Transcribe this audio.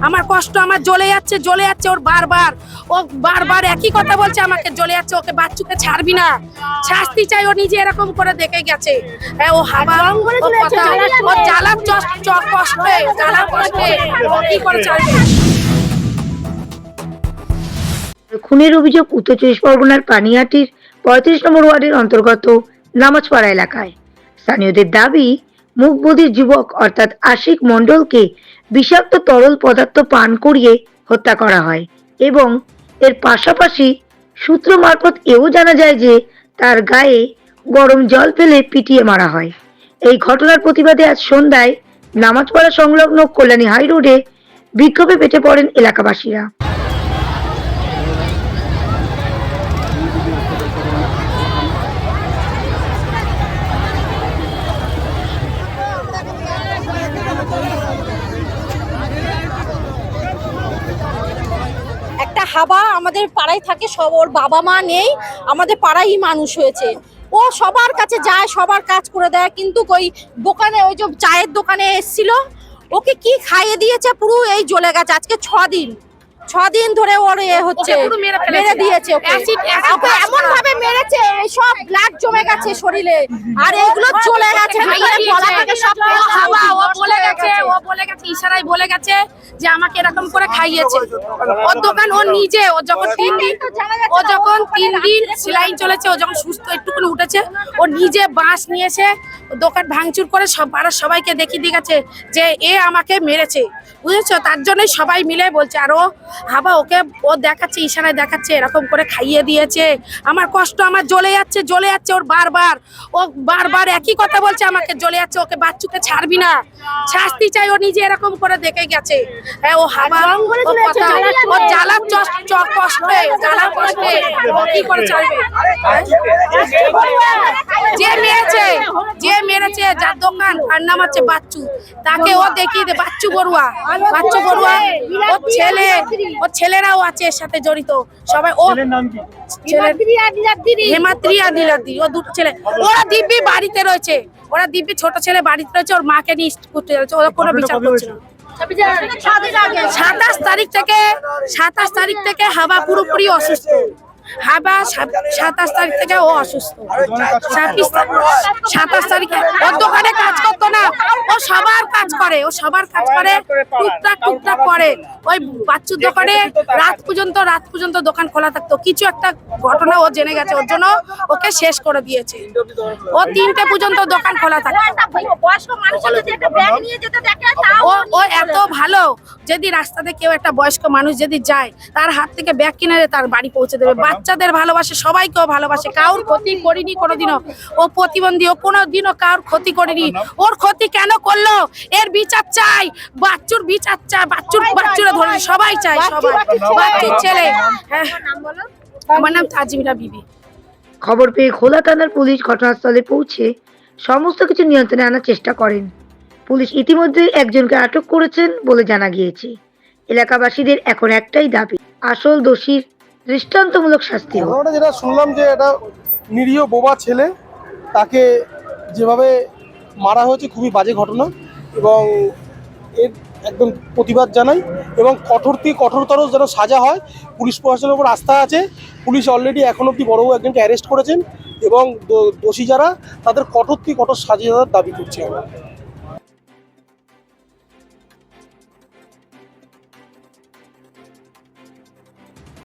আমার কষ্ট আমার জ্বলে যাচ্ছে ওর বারবার একই কথা বলছে আমাকে, জ্বলে যাচ্ছে, ওকে বাচ্চুকে ছাড়বি না, শাস্তি চাই। ও নিজে এরকম করে দেখে গেছে, ও হাবা ও জ্বালার কষ্টে ও কি করে ছাড়বে। খুনের অভিযোগ উত্তর 24 পরগনার পানিহাটির 35 নম্বর ওয়ার্ডের অন্তর্গত নামাজপাড়া এলাকায়। স্থানীয়দের দাবি, মুখবধির যুবক অর্থাৎ আশিক মণ্ডলকে বিষাক্ত তরল পদার্থ পান করিয়ে হত্যা করা হয় এবং এর পাশাপাশি সূত্র মারফত এও জানা যায় যে তার গায়ে গরম জল ফেলে পিটিয়ে মারা হয়। এই ঘটনার প্রতিবাদে আজ সন্ধ্যায় নামাজপাড়া সংলগ্ন কল্যাণী হাই রোডে বিক্ষোভে ফেটে পড়েন এলাকাবাসীরা। একটা হাবা আমাদের পাড়ায় থাকে, সব ওর বাবা মা নেই, আমাদের পাড়ায় মানুষ হয়েছে। ও সবার কাছে যায়, সবার কাজ করে দেয়, কিন্তু ওই দোকানে, ওই যে চায়ের দোকানে এসেছিল, ওকে কি খাইয়ে দিয়েছে পুরো এই জ্বলে গেছে। আজকে 6 দিন ধরে ওর হচ্ছে মেরে দিয়েছে, ওকে এমন ভাবে মেরেছে সব ব্লাড জমে গেছে শরীরে, আর এগুলো জ্বলে গেছে। ও বলে গেছে ইশারায় বলে গেছে যে আমাকে এরকম করে খাইয়েছে। ওর দোকান ও নিজে, ও যখন 3 দিন সেলাইন চলেছে, ও যখন সুস্থ একটুখানি উঠেছে, ও নিজে বাঁশ নিয়েছে, দোকান ভাঙচুর করে সবাইকে দেখিয়ে দিয়ে গেছে যে এ আমাকে মেরেছে, বুঝেছো? তার জন্যই সবাই মিলে বলছে। আর ও হাবা ওকে ও দেখাচ্ছে, ইশারায় দেখাচ্ছে এরকম করে খাইয়ে দিয়েছে। আমার কষ্ট আমার জ্বলে যাচ্ছে ওর বারবার একই কথা বলছে আমাকে, জ্বলে যাচ্ছে, ওকে বাচ্চুকে ছাড়বি না, শাস্তি চাই। ও নিজে এরকম করে দেখে গেছে, ও হাবা ও জ্বালার কষ্টে ও কি করে ছাড়বে। যে মেরেছে যার দোকান, তার নাম হচ্ছে বাচ্চু, তাকে ও দেখিয়ে দে, বাচ্চু বড়ুয়া, ওর ছেলেরাও আছে এর সাথে জড়িত সবাই। ও হেমাত্রি আদিলাদি, ও দুটো ছেলে, ওরা দিব্যি বাড়িতে রয়েছে, ওরা দিব্যি ছোট ছেলে বাড়িতে রয়েছে, ওর মাকে নিয়ে করতে যাচ্ছে, ওরা কোনো বিচার করছে না। 27 তারিখ থেকে হাবা পুরোপুরি অসুস্থ। হাবা 27 তারিখ থেকে ও অসুস্থ। 27 তারিখে ওর দোকানে কাজ করতো না, ও সবার কাজ করে, টুকটাক করে। ওই বাচ্চুর দোকানে রাত পর্যন্ত দোকান খোলা থাকতো। কিছু একটা ঘটনা ও জেনে গেছে, ওর জন্য ওকে শেষ করে দিয়েছে। ও 3টে পর্যন্ত দোকান খোলা থাকতো। ও এত ভালো, যদি রাস্তাতে কেউ একটা বয়স্ক মানুষ যদি যায়, তার হাত থেকে ব্যাগ কিনে তার বাড়ি পৌঁছে দেবে। বাচ্চাদের ভালোবাসে, সবাইকেও ভালোবাসে, কারোর ক্ষতি করিনি কোনোদিনও। ও প্রতিবন্ধী, ও কোনোদিনও কারোর ক্ষতি করিনি। ওর ক্ষতি কেন করলো, এর বিচার চাই, বাচ্চুর বিচার চাই, বাচ্চুরা ধরে সবাই চাই, সবাই বাচ্চুর ছেলে। হ্যাঁ, আমার নাম তাজমিরা বিবি। খবর পেয়ে খোলা থানার পুলিশ ঘটনাস্থলে পৌঁছে সমস্ত কিছু নিয়ন্ত্রণে আনার চেষ্টা করেন। পুলিশ ইতিমধ্যে একজনকে আটক করেছেন বলে জানা গিয়েছে। এলাকাবাসীদের এখন একটাই দাবি, আসল দোষীর দৃষ্টান্তমূলক শাস্তি হোক। ঘটনাটা যেটা শুনলাম যে এটা নিরীহ বোবা ছেলে, তাকে যেভাবে মারা হয়েছে খুবই বাজে ঘটনা, এবং এর একদম প্রতিবাদ জানাই, এবং কঠোরতর যেন সাজা হয়। পুলিশ প্রশাসনের উপর আস্থা আছে। পুলিশ অলরেডি এখন অবধি বড় একজনকে অ্যারেস্ট করেছেন, এবং দোষী যারা তাদের কঠোর সাজা দাবি করছে আমরা।